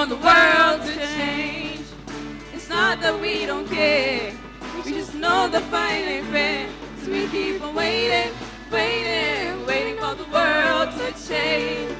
on the world to change. It's not that we don't care, we just know the fight ain't fair. So we keep on waiting, waiting, waiting for the world to change.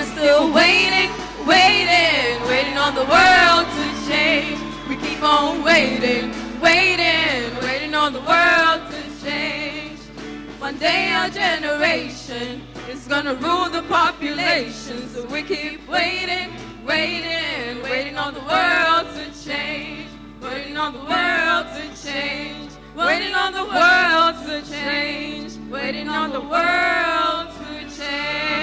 Still waiting, waiting, waiting on the world to change. We keep on waiting, waiting, waiting on the world to change. One day our generation is gonna rule the population. So we keep waiting, waiting, waiting on the world to change. Waiting on the world to change. Waiting on the world to change. Waiting on the world to change.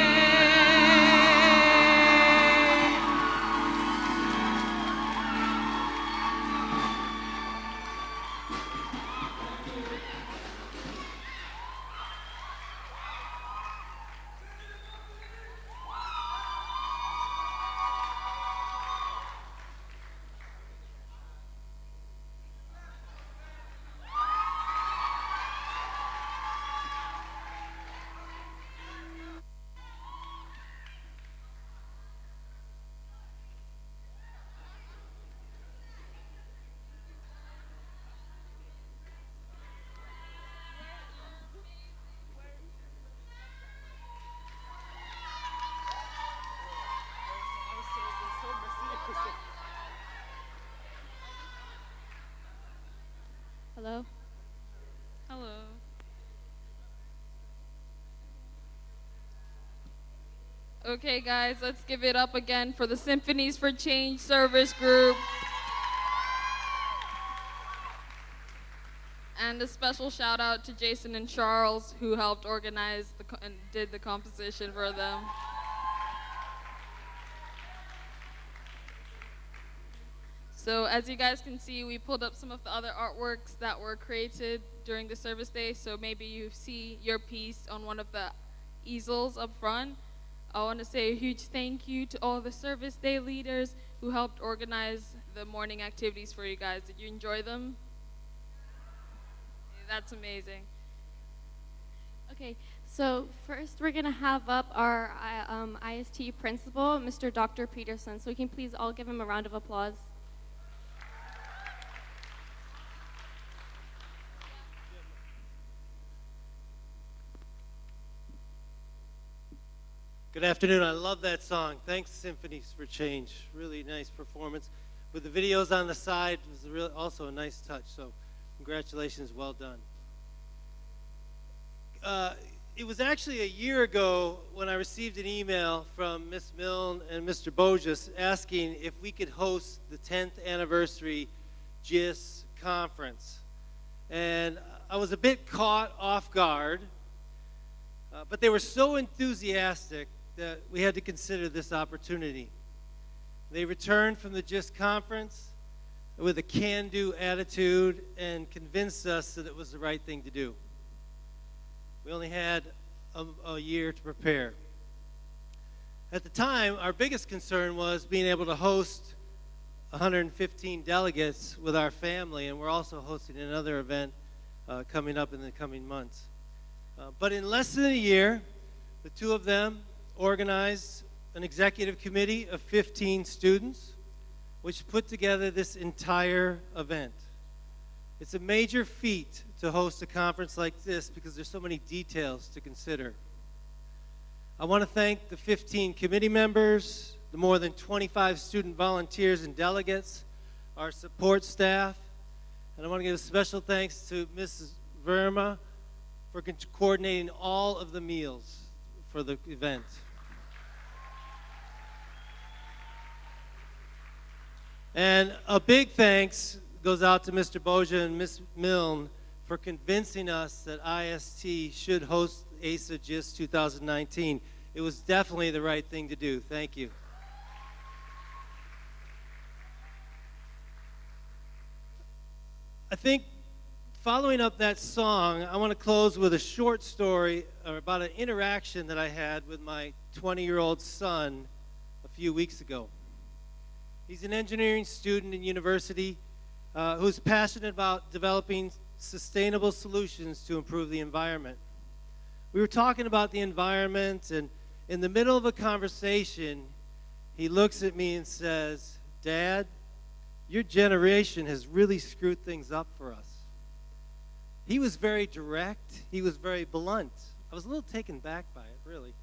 Hello? Hello. Okay, guys, let's give it up again for the Symphonies for Change service group. And a special shout out to Jason and Charles, who helped organize and did the composition for them. So as you guys can see, we pulled up some of the other artworks that were created during the service day. So maybe you see your piece on one of the easels up front. I want to say a huge thank you to all the service day leaders who helped organize the morning activities for you guys. Did you enjoy them? That's amazing. Okay, so first we're gonna have up our IST principal, Mr. Dr. Peterson. So we can please all give him a round of applause. Good afternoon. I love that song. Thanks, Symphonies for Change. Really nice performance. With the videos on the side, it was also a nice touch. So congratulations, well done. It was actually a year ago when I received an email from Ms. Milne and Mr. Bogus asking if we could host the 10th anniversary GISS conference. And I was a bit caught off guard, but they were so enthusiastic that we had to consider this opportunity. They returned from the GISS conference with a can-do attitude and convinced us that it was the right thing to do. We only had a year to prepare. At the time, our biggest concern was being able to host 115 delegates with our family, and we're also hosting another event coming up in the coming months. But in less than a year, the two of them organized an executive committee of 15 students, which put together this entire event. It's a major feat to host a conference like this because there's so many details to consider. I want to thank the 15 committee members, the more than 25 student volunteers and delegates, our support staff, and I want to give a special thanks to Mrs. Verma for coordinating all of the meals for the event. And a big thanks goes out to Mr. Boja and Ms. Milne for convincing us that IST should host AISA GISS 2019. It was definitely the right thing to do. Thank you. I think following up that song, I want to close with a short story about an interaction that I had with my 20-year-old son a few weeks ago. He's an engineering student in university who's passionate about developing sustainable solutions to improve the environment. We were talking about the environment, and in the middle of a conversation, he looks at me and says, "Dad, your generation has really screwed things up for us." He was very direct. He was very blunt. I was a little taken back by it, really.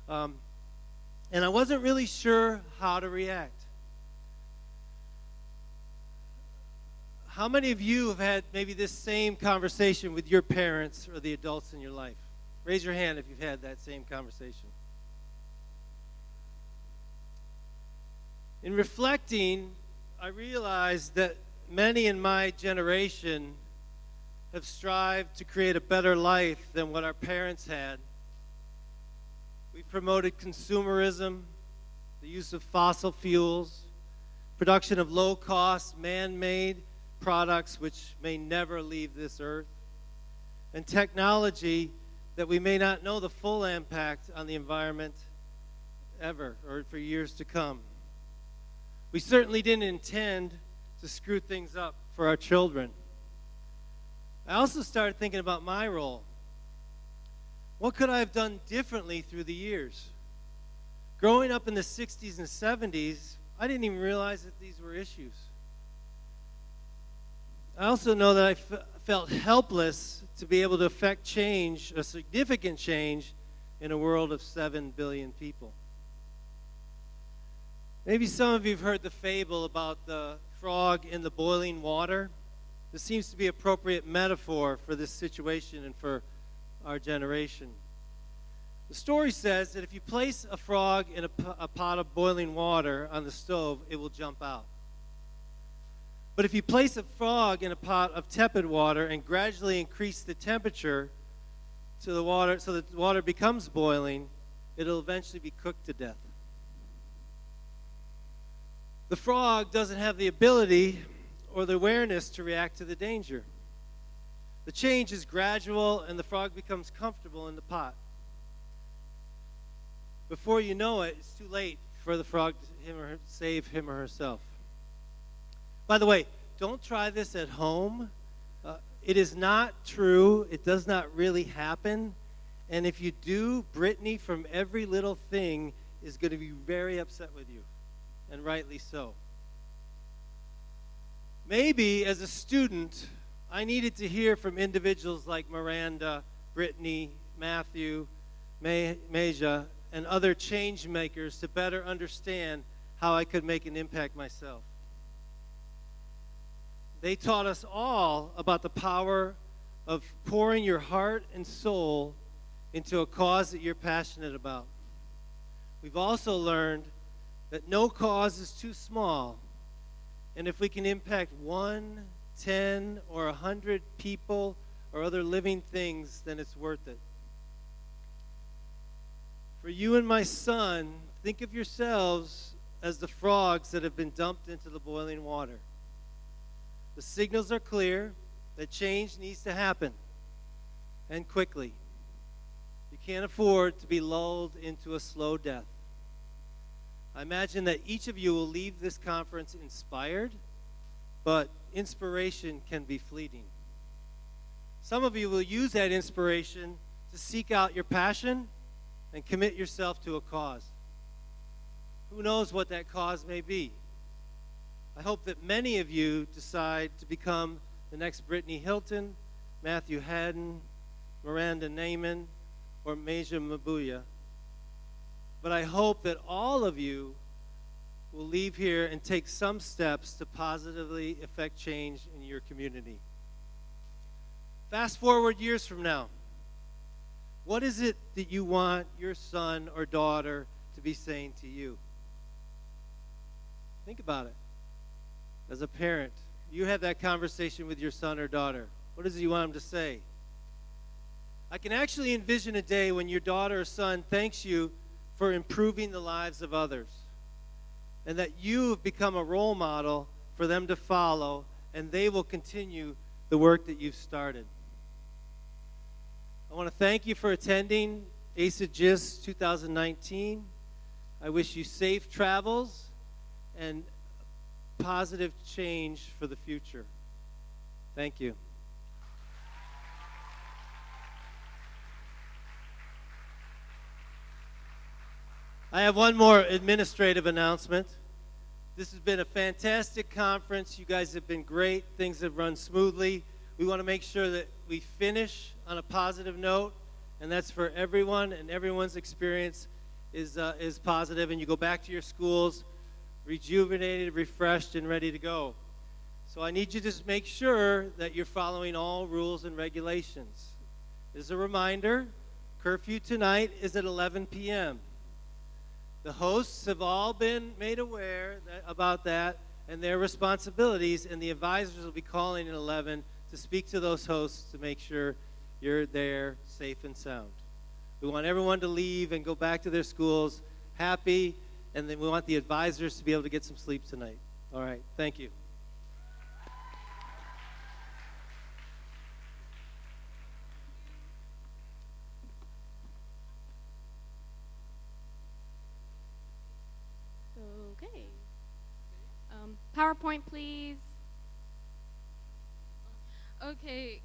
And I wasn't really sure how to react. How many of you have had maybe this same conversation with your parents or the adults in your life? Raise your hand if you've had that same conversation. In reflecting, I realized that many in my generation have strived to create a better life than what our parents had. We promoted consumerism, the use of fossil fuels, production of low-cost, man-made products which may never leave this earth, and technology that we may not know the full impact on the environment ever or for years to come. We certainly didn't intend to screw things up for our children. I also started thinking about my role. What could I have done differently through the years? Growing up in the 60s and 70s, I didn't even realize that these were issues. I also know that I felt helpless to be able to affect change, a significant change, in a world of 7 billion people. Maybe some of you have heard the fable about the frog in the boiling water. This seems to be an appropriate metaphor for this situation and for our generation. The story says that if you place a frog in a pot of boiling water on the stove, it will jump out. But if you place a frog in a pot of tepid water and gradually increase the temperature to the water so that the water becomes boiling, it'll eventually be cooked to death. The frog doesn't have the ability or the awareness to react to the danger. The change is gradual and the frog becomes comfortable in the pot. Before you know it, it's too late for the frog to save him or herself. By the way, don't try this at home. It is not true. It does not really happen. And if you do, Brittany from Every Little Thing is going to be very upset with you, and rightly so. Maybe as a student, I needed to hear from individuals like Miranda, Brittany, Matthew, Meja, and other change makers to better understand how I could make an impact myself. They taught us all about the power of pouring your heart and soul into a cause that you're passionate about. We've also learned that no cause is too small, and if we can impact 1, 10, or 100 people or other living things, then it's worth it. For you and my son, think of yourselves as the frogs that have been dumped into the boiling water. The signals are clear that change needs to happen, and quickly. You can't afford to be lulled into a slow death. I imagine that each of you will leave this conference inspired, but inspiration can be fleeting. Some of you will use that inspiration to seek out your passion and commit yourself to a cause. Who knows what that cause may be? I hope that many of you decide to become the next Brittany Hilton, Matthew Haddon, Miranda Naiman, or Meja Mabuya. But I hope that all of you will leave here and take some steps to positively affect change in your community. Fast forward years from now. What is it that you want your son or daughter to be saying to you? Think about it. As a parent, you have that conversation with your son or daughter. What does you want them to say? I can actually envision a day when your daughter or son thanks you for improving the lives of others, and that you have become a role model for them to follow, and they will continue the work that you've started. I want to thank you for attending AISA GISS 2019. I wish you safe travels and positive change for the future. Thank you. I have one more administrative announcement. This has been a fantastic conference. You guys have been great. Things have run smoothly. We want to make sure that we finish on a positive note, and that's for everyone, and everyone's experience is positive, and you go back to your schools rejuvenated, refreshed, and ready to go. So I need you to just make sure that you're following all rules and regulations. As a reminder, curfew tonight is at 11 p.m. The hosts have all been made aware about that and their responsibilities, and the advisors will be calling at 11 to speak to those hosts to make sure you're there safe and sound. We want everyone to leave and go back to their schools happy, and then we want the advisors to be able to get some sleep tonight. All right, thank you. Okay. PowerPoint, please. Okay,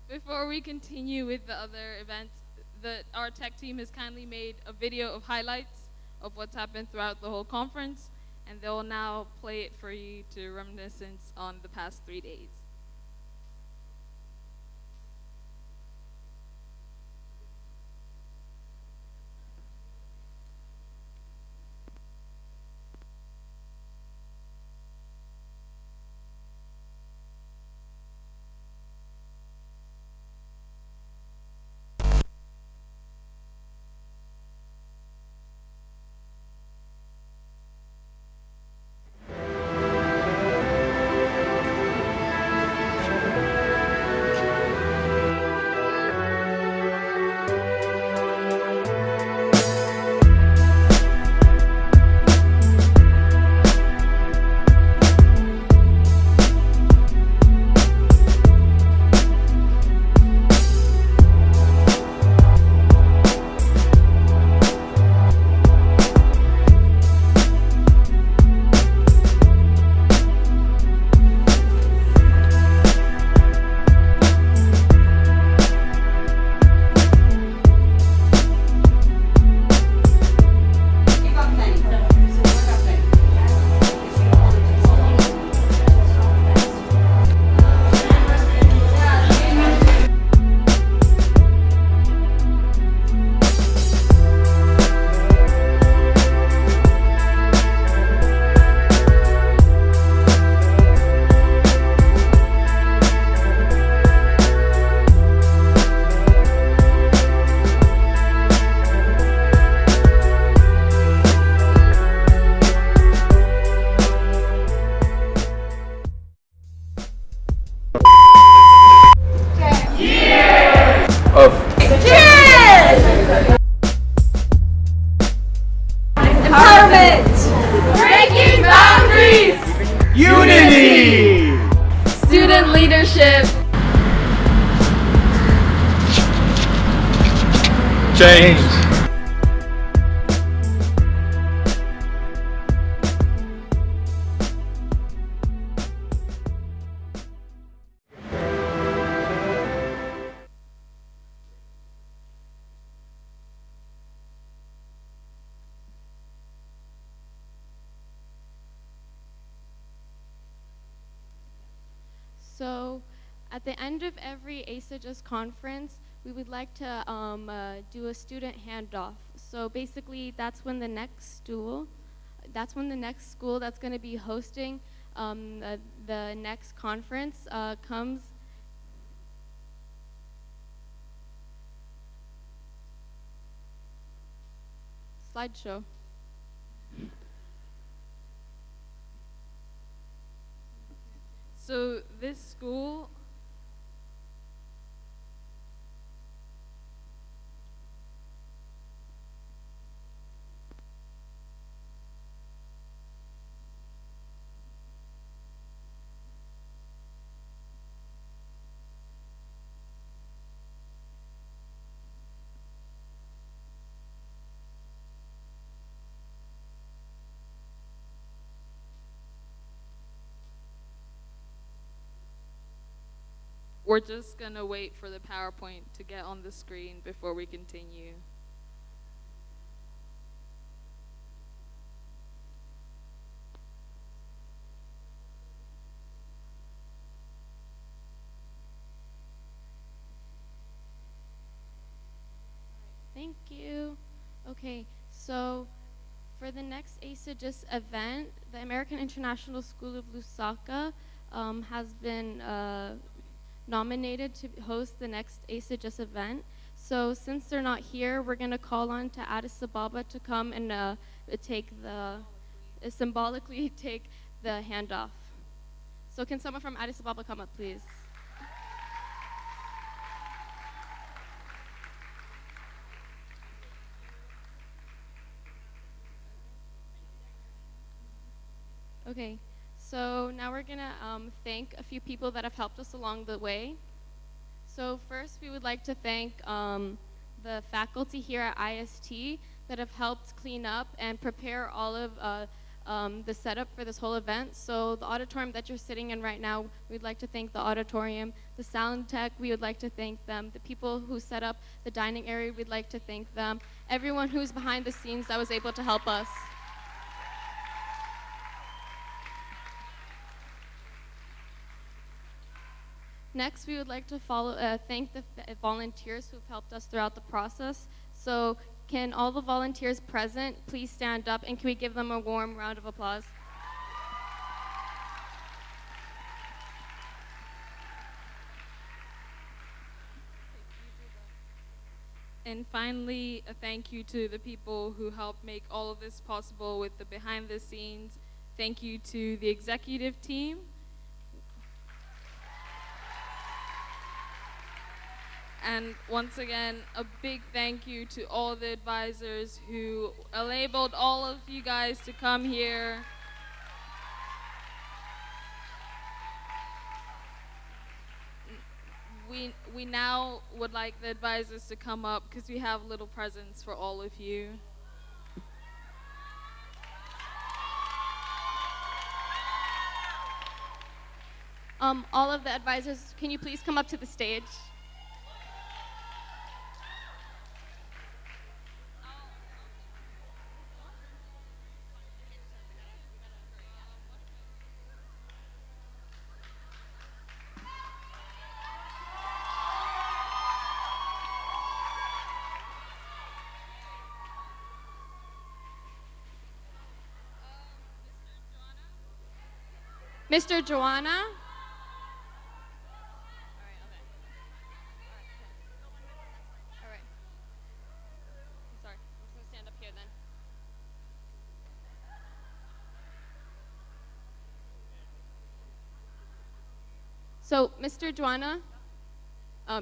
before we continue with the other events, our tech team has kindly made a video of highlights of what's happened throughout the whole conference, and they'll now play it for you to reminiscence on the past 3 days. Breaking boundaries! Unity! Student leadership! Change! So at the end of every AISA GISS conference, we would like to do a student handoff. So basically, that's when the next school that's going to be hosting the next conference comes. Slideshow. So this school we're just gonna wait for the PowerPoint to get on the screen before we continue. Thank you. Okay, so for the next AISA GISS event, the American International School of Lusaka has been nominated to host the next AISA GISS event. So since they're not here, we're going to call on to Addis Ababa to come and symbolically take the handoff. So can someone from Addis Ababa come up, please? Okay, so now we're gonna thank a few people that have helped us along the way. So first, we would like to thank the faculty here at IST that have helped clean up and prepare all of the setup for this whole event. So the auditorium that you're sitting in right now, we'd like to thank the auditorium. The sound tech, we would like to thank them. The people who set up the dining area, we'd like to thank them. Everyone who's behind the scenes that was able to help us. Next, we would like to thank the volunteers who've helped us throughout the process. So can all the volunteers present please stand up, and can we give them a warm round of applause? And finally, a thank you to the people who helped make all of this possible with the behind the scenes. Thank you to the executive team. And once again, a big thank you to all the advisors who enabled all of you guys to come here. We now would like the advisors to come up because we have little presents for all of you. All of the advisors, can you please come up to the stage? Mr. Joanna? All right. I'm sorry. I'm just going to stand up here then. So, Mr. Joanna,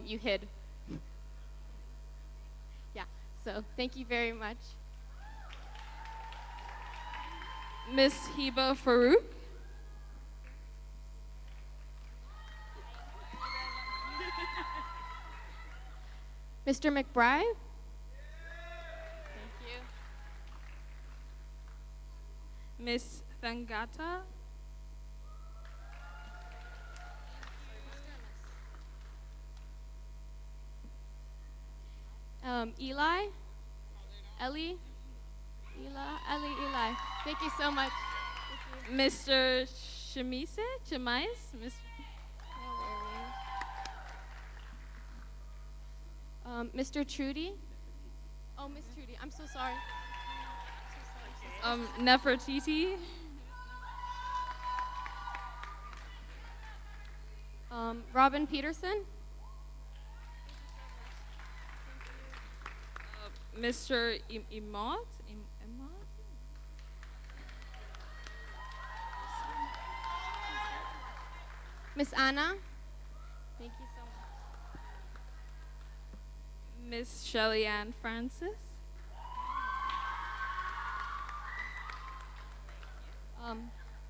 you hid. Yeah, so thank you very much. Miss Hiba Farouk. Mr. McBride? Thank you. Miss Thangata. Eli? Ellie? Eli. Thank you so much. Mr. Shemise? Chemais? Mr. Trudy? Oh, Miss Trudy, I'm so sorry. Nefertiti. Robin Peterson? Mr. Imad? Miss Anna. Thank you so much. Miss Shelly Ann Francis.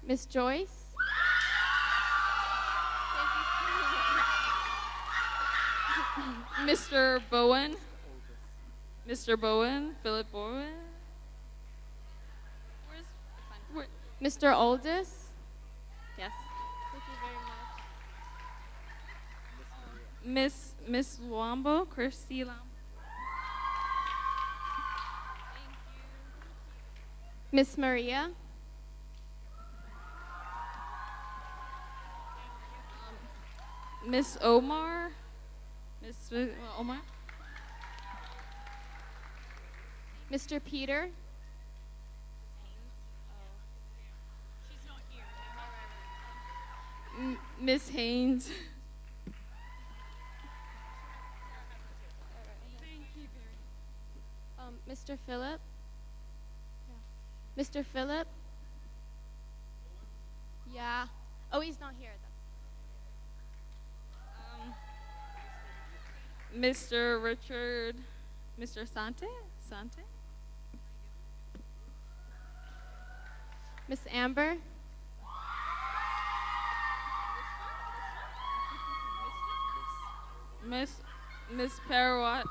Miss Joyce. Mr. Bowen. Mr. Bowen. Philip Bowen. Mr. Oldest. Yes. Thank you very much. Miss Luambo, Christy Lambo. Miss Maria. Miss Omar. Miss Omar. Mr. Peter. Miss Haynes. Mr. Phillip. Mr. Phillip. Yeah. Oh, he's not here. Mr. Richard. Mr. Sante. Miss Amber. Miss Parawat.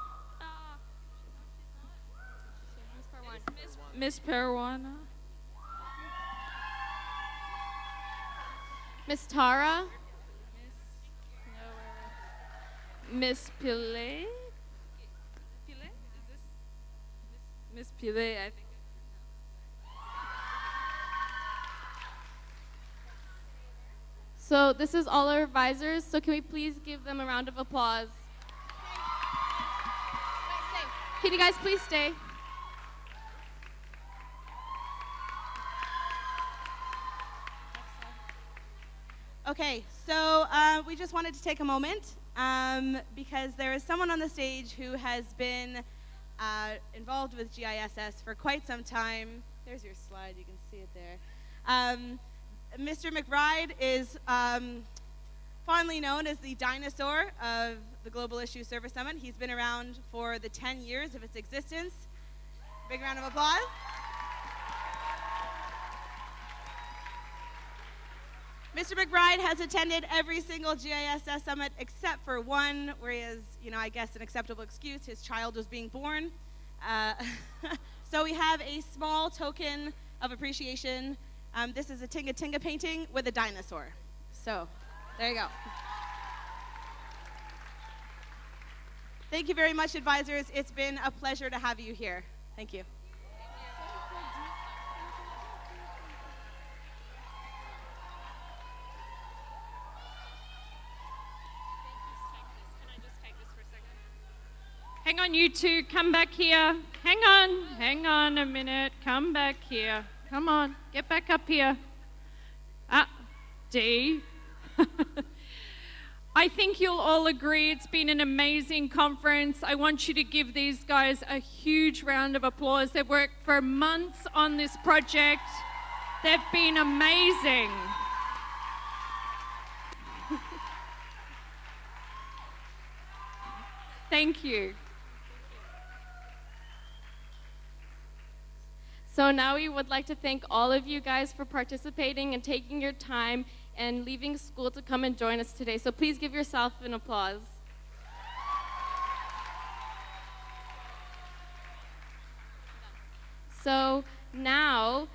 Miss Parawana. Miss Tara. Miss Pile. Is this Miss Pile? I think. So this is all our advisors. So can we please give them a round of applause? Can you guys please stay? Okay, so we just wanted to take a moment because there is someone on the stage who has been involved with GISS for quite some time. There's your slide, you can see it there. Mr. McBride is fondly known as the dinosaur of the Global Issue Service Summit. He's been around for the 10 years of its existence. Big round of applause. Mr. McBride has attended every single GISS summit except for one where he has, I guess an acceptable excuse. His child was being born. So we have a small token of appreciation. This is a Tinga Tinga painting with a dinosaur. So, there you go. Thank you very much, advisors. It's been a pleasure to have you here. Thank you. Hang on, you two, come back here. Hang on a minute, come back here. Come on, get back up here. Dee. I think you'll all agree it's been an amazing conference. I want you to give these guys a huge round of applause. They've worked for months on this project. They've been amazing. Thank you. So now we would like to thank all of you guys for participating and taking your time and leaving school to come and join us today. So please give yourself an applause. So now,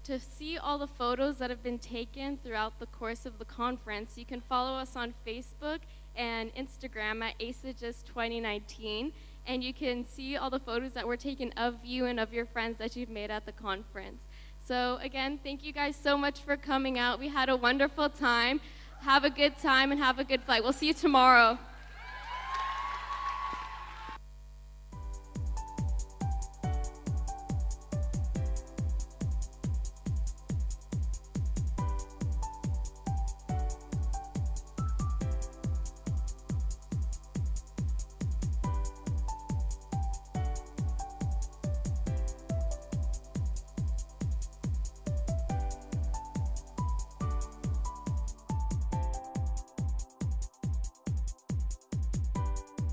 to see all the photos that have been taken throughout the course of the conference, you can follow us on Facebook and Instagram at AISA GISS 2019. And you can see all the photos that were taken of you and of your friends that you've made at the conference. So again, thank you guys so much for coming out. We had a wonderful time. Have a good time and have a good flight. We'll see you tomorrow.